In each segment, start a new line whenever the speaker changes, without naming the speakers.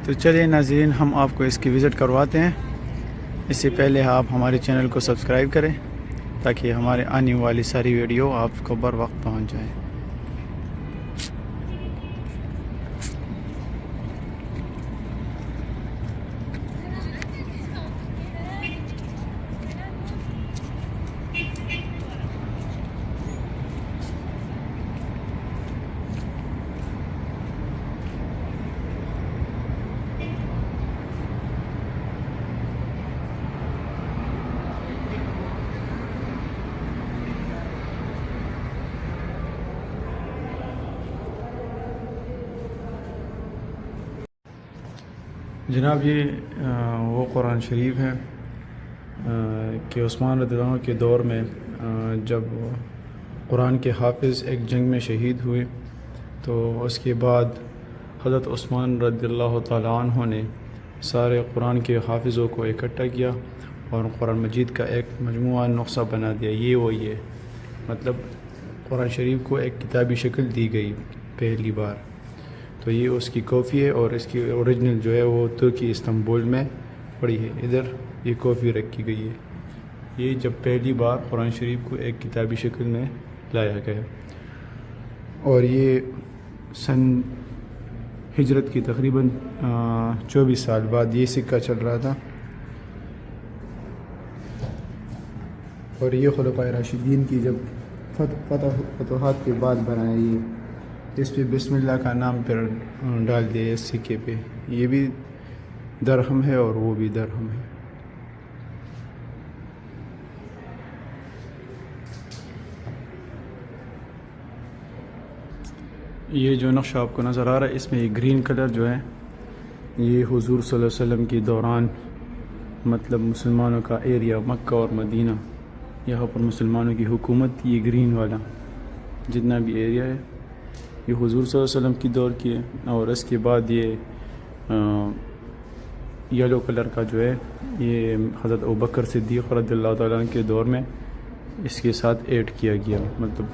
تو چلیے ناظرین، ہم آپ کو اس کی وزٹ کرواتے ہیں۔ اس سے پہلے آپ ہمارے چینل کو سبسکرائب کریں تاکہ ہمارے آنے والی ساری ویڈیو آپ کو بر وقت پہنچ جائیں۔ جناب، یہ وہ قرآن شریف ہے کہ عثمان رضی اللہ عنہ کے دور میں جب قرآن کے حافظ ایک جنگ میں شہید ہوئے تو اس کے بعد حضرت عثمان رضی اللہ تعالیٰ عنہ نے سارے قرآن کے حافظوں کو اکٹھا کیا اور قرآن مجید کا ایک مجموعہ نسخہ بنا دیا۔ یہ مطلب قرآن شریف کو ایک کتابی شکل دی گئی پہلی بار۔ تو یہ اس کی کاپی ہے اور اس کی اوریجنل جو ہے وہ ترکی استنبول میں پڑی ہے۔ ادھر یہ کاپی رکھی گئی ہے۔ یہ جب پہلی بار قرآن شریف کو ایک کتابی شکل میں لایا گیا، اور یہ سن ہجرت کی تقریباً 24 سال بعد یہ سکہ چل رہا تھا، اور یہ خلفائے راشدین کی جب فتوحات کے بعد بنایا۔ یہ اس پہ بسم اللہ کا نام پھر ڈال دیا اس سکے پہ۔ یہ بھی درہم ہے اور وہ بھی درہم ہے۔ یہ جو نقشہ آپ کو نظر آ رہا ہے، اس میں یہ گرین کلر جو ہے یہ حضور صلی اللہ علیہ وسلم کے دوران مطلب مسلمانوں کا ایریا مکہ اور مدینہ، یہاں پر مسلمانوں کی حکومت، یہ گرین والا جتنا بھی ایریا ہے یہ حضور صلی اللہ علیہ وسلم کی دور کی ہے۔ اور اس کے بعد یہ یلو کلر کا جو ہے یہ حضرت ابوبکر صدیق رضی اللہ تعالیٰ عنہ کے دور میں اس کے ساتھ ایڈ کیا گیا مطلب۔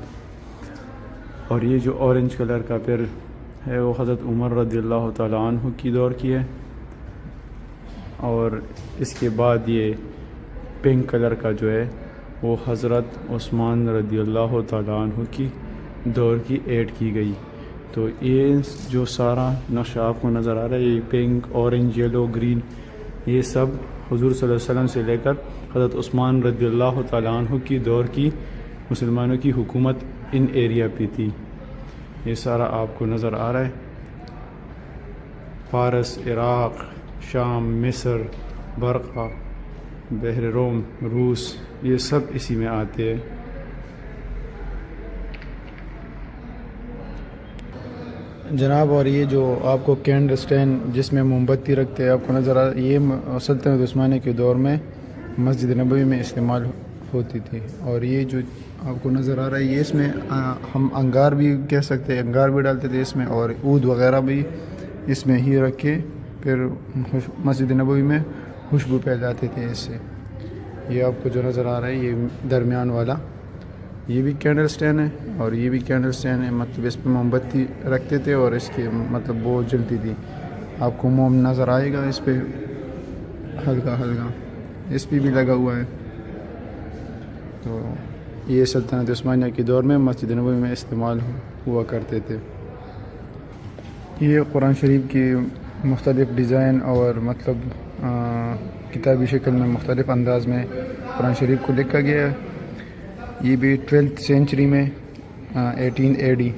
اور یہ جو اورنج کلر کا پھر ہے وہ حضرت عمر رضی اللہ تعالیٰ عنہ کی دور کی ہے۔ اور اس کے بعد یہ پنک کلر کا جو ہے وہ حضرت عثمان رضی اللہ تعالیٰ عنہ کی دور کی ایڈ کی گئی۔ تو یہ جو سارا نقشہ آپ کو نظر آ رہا ہے، یہ پنک، اورنج، یلو، گرین، یہ سب حضور صلی اللہ علیہ وسلم سے لے کر حضرت عثمان رضی اللہ تعالیٰ عنہ کی دور کی مسلمانوں کی حکومت ان ایریا پہ تھی۔ یہ سارا آپ کو نظر آ رہا ہے۔ فارس، عراق، شام، مصر، برقہ، بحر روم، روس، یہ سب اسی میں آتے ہیں۔ جناب، اور یہ جو آپ کو کینڈل اسٹینڈ جس میں موم بتی رکھتے ہیں آپ کو نظر آ رہا ہے، یہ سلطنت عثمانیہ کے دور میں مسجد نبوی میں استعمال ہوتی تھی۔ اور یہ جو آپ کو نظر آ رہا ہے، یہ اس میں ہم انگار بھی کہہ سکتے ہیں، انگار بھی ڈالتے تھے اس میں، اور عود وغیرہ بھی اس میں ہی رکھ کے پھر مسجد نبوی میں خوشبو پھیلاتے تھے اس سے۔ یہ آپ کو جو نظر آ رہا ہے یہ درمیان والا، یہ بھی کینڈل اسٹینڈ ہے اور یہ بھی کینڈل اسٹینڈ ہے، مطلب اس پہ موم بتی رکھتے تھے اور اس کے مطلب وہ جلتی تھی۔ آپ کو موم نظر آئے گا اس پہ ہلکا ہلکا، اس پہ بھی لگا ہوا ہے۔ تو یہ سلطنت عثمانیہ کے دور میں مسجد نبوی میں استعمال ہوا کرتے تھے۔ یہ قرآن شریف کی مختلف ڈیزائن اور مطلب کتابی شکل میں مختلف انداز میں قرآن شریف کو لکھا گیا ہے۔ یہ بھی 12th سینچری میں 18 AD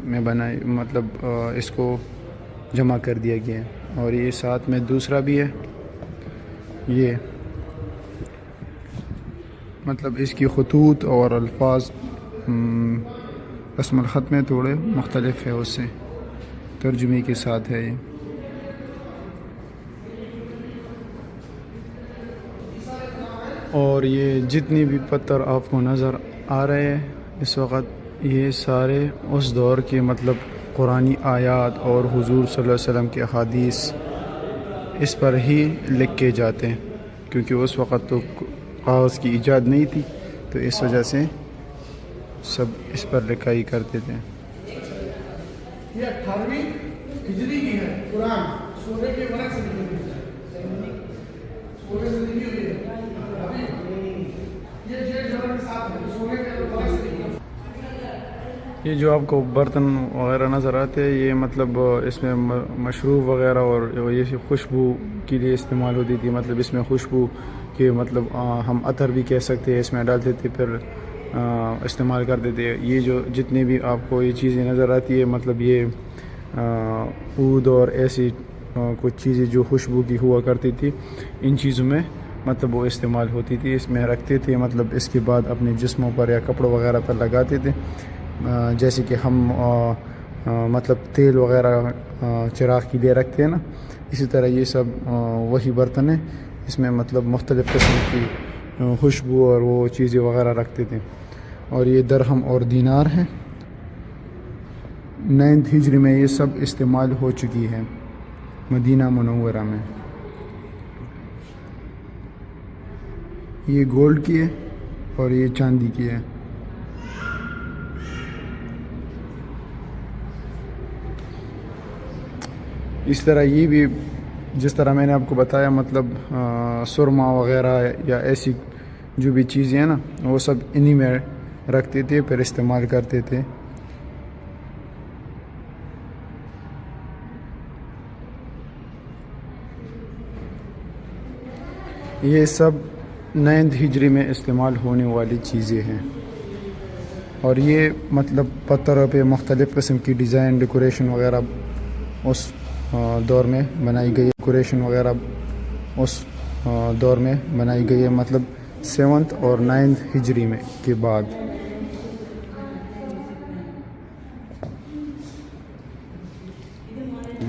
میں بنائی، مطلب اس کو جمع کر دیا گیا ہے۔ اور یہ ساتھ میں دوسرا بھی ہے، یہ مطلب اس کی خطوط اور الفاظ رسم الخط میں تھوڑے مختلف ہے، اس سے ترجمے کے ساتھ ہے یہ۔ اور یہ جتنی بھی پتھر آپ کو نظر آ رہے ہیں اس وقت، یہ سارے اس دور کے مطلب قرآنی آیات اور حضور صلی اللہ علیہ وسلم کے احادیث اس پر ہی لکھ کے جاتے ہیں، کیونکہ اس وقت تو کاغذ کی ایجاد نہیں تھی، تو اس وجہ سے سب اس پر لکھائی کرتے تھے۔
ہجری کی ہے قرآن سونے کے ورق سے لکھی ہوئی ہے، سونے سے لکھی ہوئی ہے ابھی یہ جیل جوہر کے ساتھ ہے، سونے کے ورق سے لکھی ہوئی ہے۔
یہ جو آپ کو برتن وغیرہ نظر آتے ہیں یہ مطلب اس میں مشروب وغیرہ اور یہ خوشبو کے لیے استعمال ہوتی تھی، مطلب اس میں خوشبو کہ مطلب ہم عطر بھی کہہ سکتے ہیں، اس میں ڈالتے تھے پھر استعمال کرتے تھے۔ یہ جو جتنے بھی آپ کو یہ چیزیں نظر آتی ہے مطلب یہ عود اور ایسی کچھ چیزیں جو خوشبو کی ہوا کرتی تھی، ان چیزوں میں مطلب وہ استعمال ہوتی تھی، اس میں رکھتے تھے، مطلب اس کے بعد اپنے جسموں پر یا کپڑوں وغیرہ پر لگاتے تھے، جیسے کہ ہم مطلب تیل وغیرہ چراغ کے لیے رکھتے ہیں نا، اسی طرح یہ سب وہی برتن ہیں، اس میں مطلب مختلف قسم کی خوشبو اور وہ چیزیں وغیرہ رکھتے تھے۔ اور یہ درہم اور دینار ہیں، 9 ہجری میں یہ سب استعمال ہو چکی ہے مدینہ منورہ میں۔ یہ گولڈ کی ہے اور یہ چاندی کی ہے۔ اس طرح یہ بھی جس طرح میں نے آپ کو بتایا مطلب سرما وغیرہ یا ایسی جو بھی چیزیں ہیں نا وہ سب انہی میں رکھتے تھے پھر استعمال کرتے تھے۔ یہ سب 9 ہجری میں استعمال ہونے والی چیزیں ہیں، اور یہ مطلب پتھروں پہ مختلف قسم کی ڈیزائن ڈیکوریشن وغیرہ اس دور میں بنائی گئی، ڈیکوریشن وغیرہ اس دور میں بنائی گئی ہے، مطلب 7 اور 9 ہجری میں کے بعد۔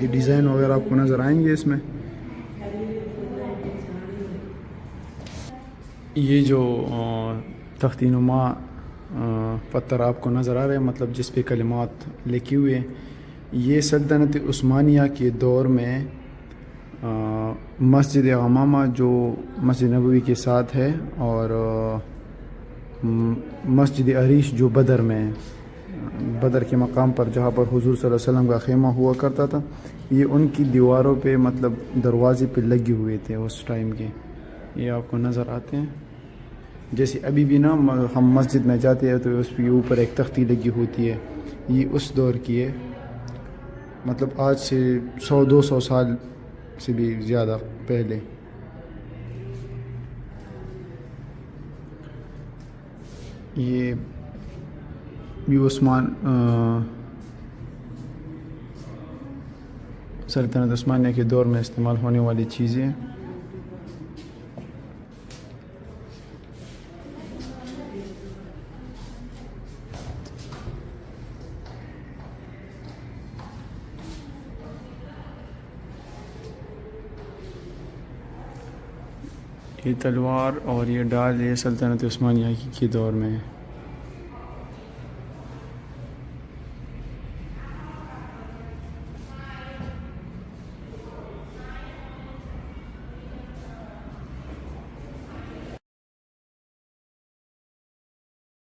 یہ ڈیزائن وغیرہ آپ کو نظر آئیں گے اس میں۔ یہ جو تختی نما پتھر آپ کو نظر آ رہے ہیں مطلب جس پہ کلمات لکھی ہوئے ہیں، یہ سلطنت عثمانیہ کے دور میں مسجد غمامہ جو مسجد نبوی کے ساتھ ہے اور مسجد عریش جو بدر میں بدر کے مقام پر جہاں پر حضور صلی اللہ علیہ وسلم کا خیمہ ہوا کرتا تھا، یہ ان کی دیواروں پہ مطلب دروازے پہ لگے ہوئے تھے اس ٹائم کے، یہ آپ کو نظر آتے ہیں۔ جیسے ابھی بھی نا ہم مسجد میں جاتے ہیں تو اس کے اوپر ایک تختی لگی ہوتی ہے، یہ اس دور کی ہے، مطلب آج سے 100-200 سال سے بھی زیادہ پہلے۔ یہ سلطنت عثمانیہ کے دور میں استعمال ہونے والی چیزیں۔ یہ تلوار اور یہ ڈال یہ سلطنت عثمانیہ کے دور میں ہے۔